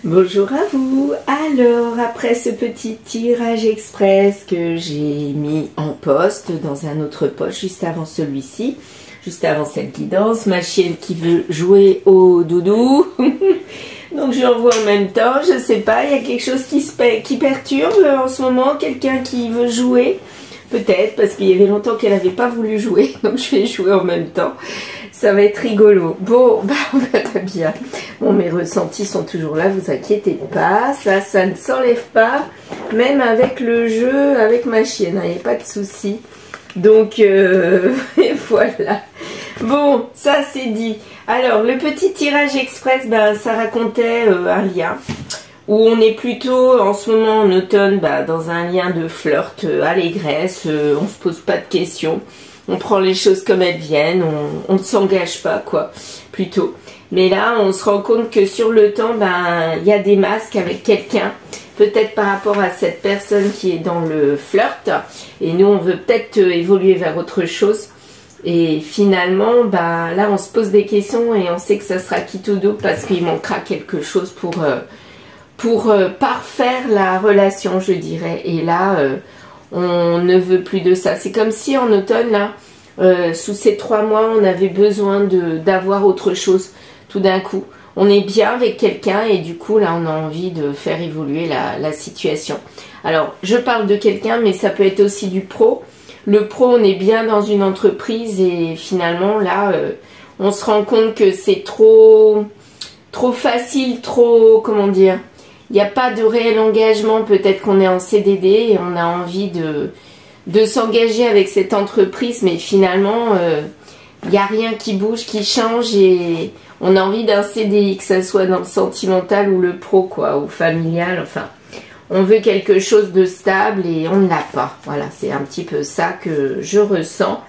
Bonjour à vous. Alors, après ce petit tirage express que j'ai mis en poste dans un autre poste juste avant celui-ci, juste avant cette guidance, ma chienne qui veut jouer au doudou. Donc je l'envoie en même temps, je sais pas, il y a quelque chose qui perturbe en ce moment, quelqu'un qui veut jouer. Peut-être, parce qu'il y avait longtemps qu'elle n'avait pas voulu jouer, donc je vais jouer en même temps. Ça va être rigolo. Bon, bah on verra bien. Bon, mes ressentis sont toujours là, vous inquiétez pas. Ça ne s'enlève pas, même avec le jeu, avec ma chienne, il n'y a pas de souci. Donc, et voilà. Bon, ça c'est dit. Alors, le petit tirage express, ben, ça racontait un lien. Où on est plutôt en ce moment en automne dans un lien de flirt, allégresse, on se pose pas de questions, on prend les choses comme elles viennent, on ne s'engage pas quoi, plutôt. Mais là on se rend compte que sur le temps, il y a des masques avec quelqu'un, peut-être par rapport à cette personne qui est dans le flirt, et nous on veut peut-être évoluer vers autre chose. Et finalement, là on se pose des questions et on sait que ça sera quitte ou double parce qu'il manquera quelque chose pour parfaire la relation, je dirais. Et là, on ne veut plus de ça. C'est comme si en automne, là, sous ces 3 mois, on avait besoin d'avoir autre chose. Tout d'un coup, on est bien avec quelqu'un et du coup, là, on a envie de faire évoluer la situation. Alors, je parle de quelqu'un, mais ça peut être aussi du pro. Le pro, on est bien dans une entreprise et finalement, là, on se rend compte que c'est trop facile, trop, comment dire, il n'y a pas de réel engagement, peut-être qu'on est en CDD et on a envie de s'engager avec cette entreprise, mais finalement, il n'y a rien qui bouge, qui change et on a envie d'un CDI, que ça soit dans le sentimental ou le pro, quoi, ou familial, enfin, on veut quelque chose de stable et on ne l'a pas. Voilà, c'est un petit peu ça que je ressens.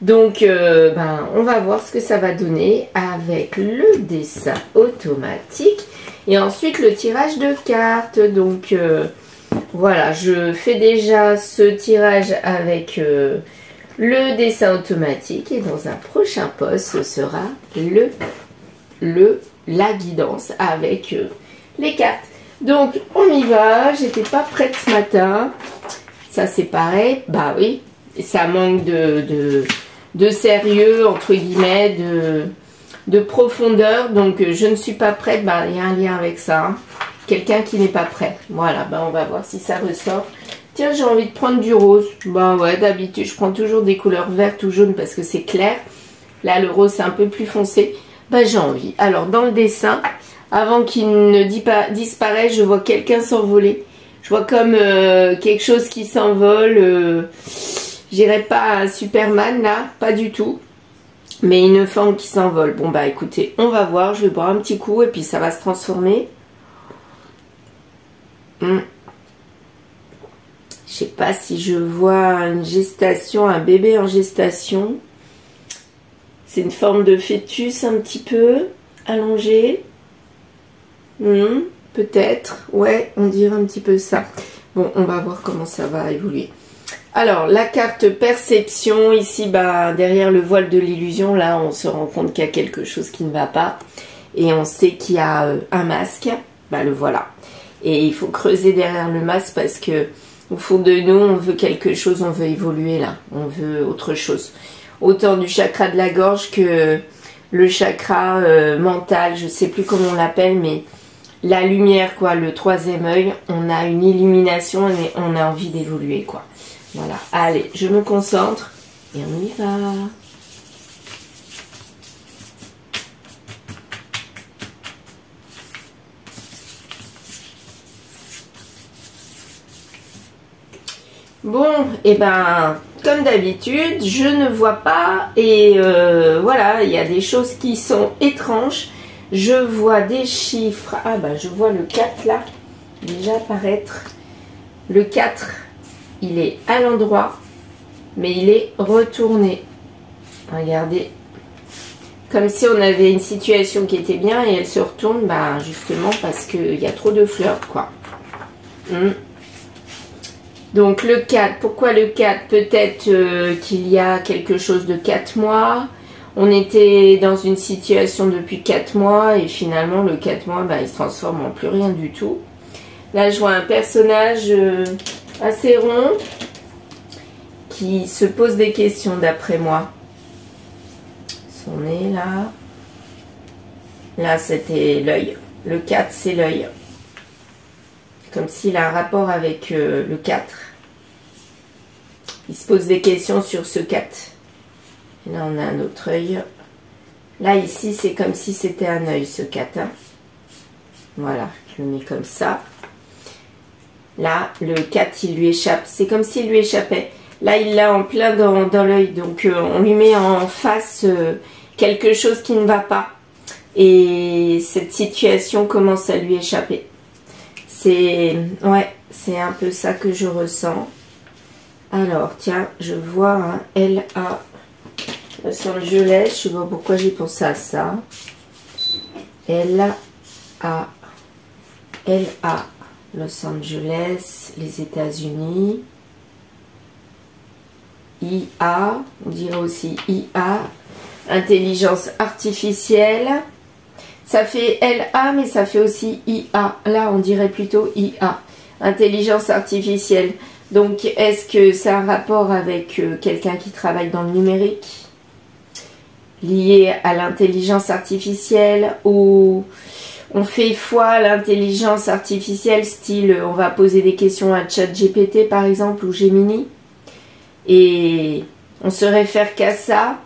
Donc, on va voir ce que ça va donner avec le dessin automatique. Et ensuite, le tirage de cartes. Donc, voilà, je fais déjà ce tirage avec le dessin automatique. Et dans un prochain post, ce sera la guidance avec les cartes. Donc, on y va. J'étais pas prête ce matin. Ça, c'est pareil. Bah oui, ça manque de sérieux, entre guillemets, de profondeur, donc je ne suis pas prête. Il y a un lien avec ça, hein. Quelqu'un qui n'est pas prêt. Voilà, on va voir si ça ressort. Tiens, j'ai envie de prendre du rose. Ouais, d'habitude je prends toujours des couleurs vertes ou jaunes parce que c'est clair. Là le rose c'est un peu plus foncé. J'ai envie. Alors dans le dessin, avant qu'il ne disparaisse, je vois quelqu'un s'envoler. Je vois comme quelque chose qui s'envole. J'irai pas à Superman là, pas du tout. Mais une forme qui s'envole. Bon écoutez, on va voir. Je vais boire un petit coup et puis ça va se transformer. Je sais pas si je vois une gestation, un bébé en gestation. C'est une forme de fœtus un petit peu allongé. Peut-être. Ouais, on dirait un petit peu ça. Bon, on va voir comment ça va évoluer. Alors, la carte perception, ici, derrière le voile de l'illusion, là, on se rend compte qu'il y a quelque chose qui ne va pas. Et on sait qu'il y a un masque. Le voilà. Et il faut creuser derrière le masque parce que au fond de nous, on veut quelque chose, on veut évoluer là. On veut autre chose. Autant du chakra de la gorge que le chakra mental, je sais plus comment on l'appelle, mais la lumière, quoi, le 3e œil. On a une illumination et on a envie d'évoluer, quoi. Voilà, allez, je me concentre et on y va. Bon, comme d'habitude, je ne vois pas et voilà, il y a des choses qui sont étranges. Je vois des chiffres. Je vois le 4 là, déjà apparaître. Le 4. Il est à l'endroit, mais il est retourné. Regardez. Comme si on avait une situation qui était bien et elle se retourne, justement parce qu'il y a trop de fleurs, quoi. Donc le 4, pourquoi le 4? Peut-être qu'il y a quelque chose de 4 mois. On était dans une situation depuis 4 mois et finalement le 4 mois, bah, il se transforme en plus rien du tout. Là, je vois un personnage assez rond qui se pose des questions d'après moi. Son nez là. Là, c'était l'œil. Le 4, c'est l'œil. Comme s'il a un rapport avec le 4. Il se pose des questions sur ce 4. Et là, on a un autre œil. Là, ici, c'est comme si c'était un œil, ce 4. Hein. Voilà, je le mets comme ça. Là, le 4, il lui échappe. C'est comme s'il lui échappait. Là, il l'a en plein dans l'œil. Donc, on lui met en face quelque chose qui ne va pas. Et cette situation commence à lui échapper. C'est un peu ça que je ressens. Alors, tiens, je vois un LA Los Angeles. Je sais pas pourquoi j'ai pensé à ça. LA Los Angeles, les États-Unis. IA, on dirait aussi IA, intelligence artificielle. Ça fait LA, mais ça fait aussi IA. Là, on dirait plutôt IA, intelligence artificielle. Donc, est-ce que c'est un rapport avec quelqu'un qui travaille dans le numérique, lié à l'intelligence artificielle, ou on fait foi à l'intelligence artificielle, style on va poser des questions à ChatGPT par exemple, ou Gemini, et on se réfère qu'à ça,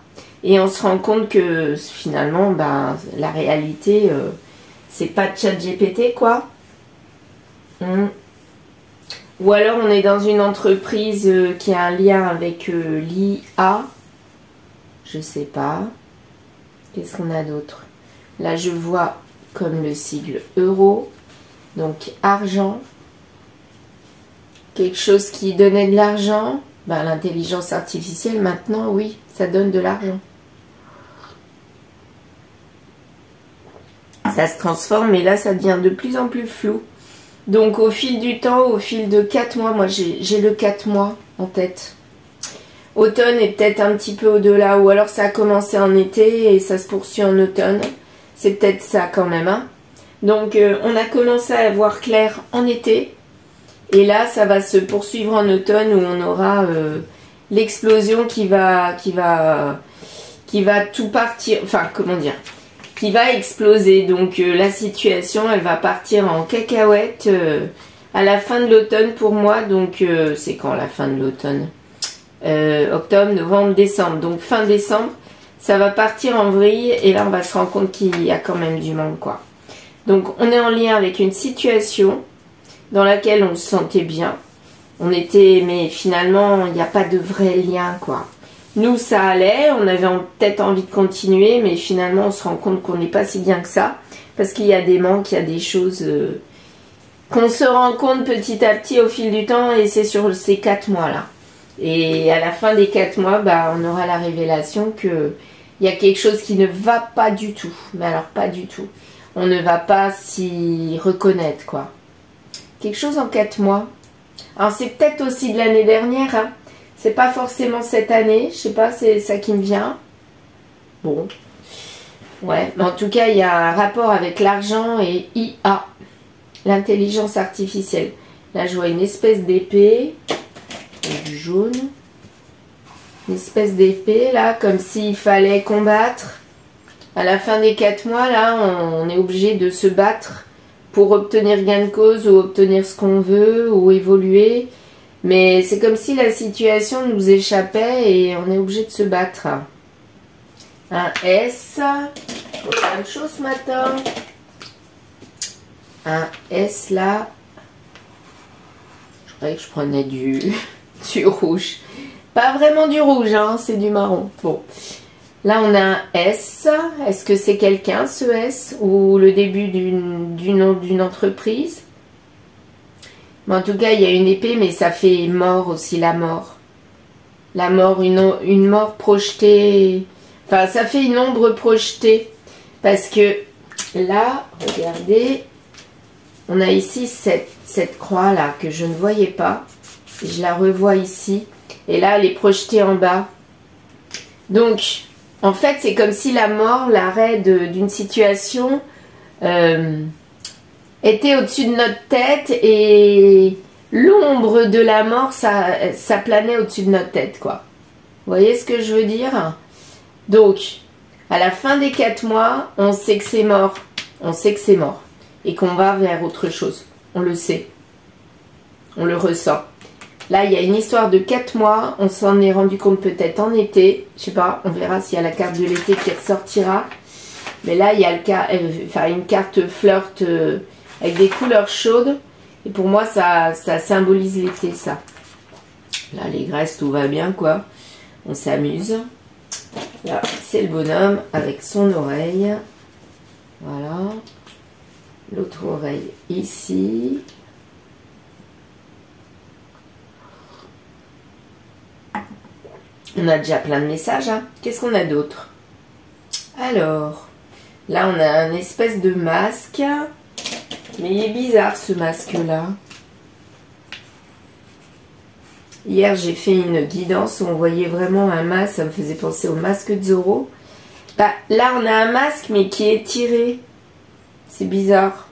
et on se rend compte que finalement, ben, la réalité, c'est pas ChatGPT, quoi. Ou alors on est dans une entreprise qui a un lien avec l'IA. Je sais pas. Qu'est-ce qu'on a d'autre? Là, je vois comme le sigle euro. Donc, argent. Quelque chose qui donnait de l'argent. Ben, l'intelligence artificielle, maintenant, oui, ça donne de l'argent. Ça se transforme, et là, ça devient de plus en plus flou. Donc, au fil du temps, au fil de 4 mois, moi, j'ai le 4 mois en tête. Automne est peut-être un petit peu au-delà, ou alors ça a commencé en été et ça se poursuit en automne. C'est peut-être ça quand même. Hein. Donc, on a commencé à voir clair en été. Et là, ça va se poursuivre en automne où on aura l'explosion qui va tout partir. Enfin, comment dire, qui va exploser. Donc, la situation, elle va partir en cacahuète à la fin de l'automne pour moi. Donc, c'est quand la fin de l'automne? Octobre, novembre, décembre. Donc, fin décembre, ça va partir en vrille. Et là, on va se rendre compte qu'il y a quand même du monde, quoi. Donc, on est en lien avec une situation dans laquelle on se sentait bien. Mais finalement, il n'y a pas de vrai lien, quoi. Nous, ça allait, on avait peut-être envie de continuer, mais finalement, on se rend compte qu'on n'est pas si bien que ça, parce qu'il y a des manques, il y a des choses qu'on se rend compte petit à petit au fil du temps, et c'est sur ces 4 mois-là. Et à la fin des 4 mois, bah, on aura la révélation qu'il y a quelque chose qui ne va pas du tout. Mais alors, pas du tout. On ne va pas s'y reconnaître, quoi. Quelque chose en 4 mois. Alors, c'est peut-être aussi de l'année dernière, hein. C'est pas forcément cette année. Je sais pas, c'est ça qui me vient. Bon. Ouais, mais en tout cas, il y a un rapport avec l'argent et IA. L'intelligence artificielle. Là, je vois une espèce d'épée. Du jaune. Une espèce d'épée, là, comme s'il fallait combattre. À la fin des 4 mois, là, on est obligé de se battre pour obtenir gain de cause ou obtenir ce qu'on veut ou évoluer. Mais c'est comme si la situation nous échappait et on est obligé de se battre. Un S. Plein de choses ce matin. Un S là. Je croyais que je prenais du rouge. Pas vraiment du rouge, hein, c'est du marron. Bon. Là, on a un S. Est-ce que c'est quelqu'un, ce S? Ou le début du nom d'une entreprise? Mais en tout cas, il y a une épée, mais ça fait mort aussi, la mort. La mort, une mort projetée. Enfin, ça fait une ombre projetée. Parce que là, regardez, on a ici cette croix-là que je ne voyais pas. Je la revois ici. Et là, elle est projetée en bas. Donc, En fait, c'est comme si la mort, l'arrêt d'une situation était au-dessus de notre tête et l'ombre de la mort, ça planait au-dessus de notre tête, quoi. Vous voyez ce que je veux dire? Donc, à la fin des 4 mois, on sait que c'est mort. On sait que c'est mort. Et qu'on va vers autre chose. On le sait. On le ressent. Là, il y a une histoire de 4 mois. On s'en est rendu compte peut-être en été. Je sais pas, on verra s'il y a la carte de l'été qui ressortira. Mais là, il y a une carte flirt avec des couleurs chaudes. Et pour moi, ça symbolise l'été, ça. Là, les graisses, tout va bien, quoi. On s'amuse. Là, c'est le bonhomme avec son oreille. Voilà. L'autre oreille ici. On a déjà plein de messages, hein. Qu'est-ce qu'on a d'autre? Alors, là, on a une espèce de masque. Mais il est bizarre, ce masque-là. Hier, j'ai fait une guidance où on voyait vraiment un masque. Ça me faisait penser au masque de Zorro. Bah, là, on a un masque, mais qui est tiré. C'est bizarre.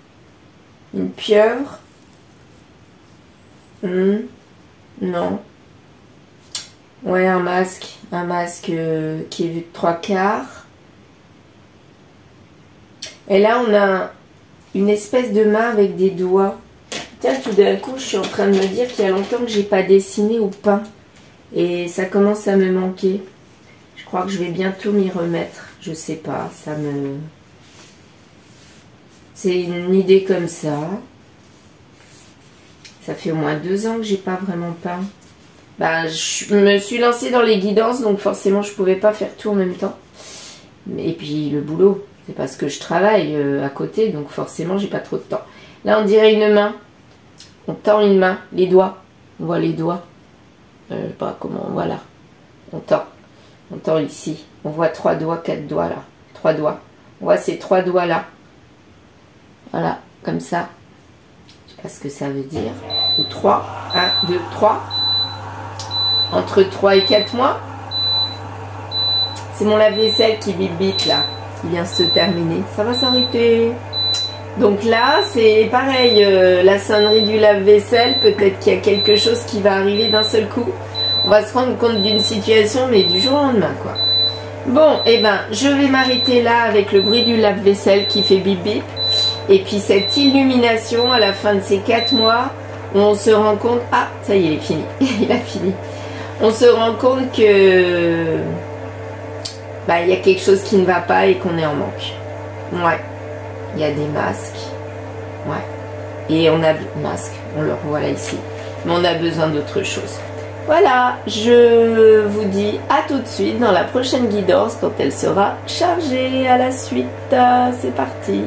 Une pieuvre. Non. Ouais, un masque. Un masque qui est vu de 3/4. Et là, on a une espèce de main avec des doigts. Tiens, tout d'un coup, je suis en train de me dire qu'il y a longtemps que j'ai pas dessiné ou peint. Et ça commence à me manquer. Je crois que je vais bientôt m'y remettre. Je sais pas, c'est une idée comme ça. Ça fait au moins 2 ans que j'ai pas vraiment peint. Bah, je me suis lancée dans les guidances, donc forcément, je pouvais pas faire tout en même temps. Et puis, le boulot, c'est parce que je travaille à côté, donc forcément, j'ai pas trop de temps. Là, on dirait une main. On tend une main, les doigts. On voit les doigts. Je sais pas comment, voilà. On tend ici. On voit 3 doigts, 4 doigts là. 3 doigts. On voit ces 3 doigts là. Voilà, comme ça. Je sais pas ce que ça veut dire. Ou 3. 1, 2, 3. Entre 3 et 4 mois. C'est mon lave-vaisselle qui bip bip là. Qui vient se terminer. Ça va s'arrêter. Donc là, c'est pareil, la sonnerie du lave-vaisselle, peut-être qu'il y a quelque chose qui va arriver d'un seul coup. On va se rendre compte d'une situation, mais du jour au lendemain, quoi. Bon, eh ben, je vais m'arrêter là avec le bruit du lave-vaisselle qui fait bip bip. Et puis cette illumination à la fin de ces 4 mois, où on se rend compte... Ah, ça y est, il est fini. Il a fini. On se rend compte que... bah, il y a quelque chose qui ne va pas et qu'on est en manque. Ouais. Il y a des masques. Ouais. Et on a des masques. On le revoit là ici. Mais on a besoin d'autre chose. Voilà. Je vous dis à tout de suite dans la prochaine guidance quand elle sera chargée. À la suite. C'est parti.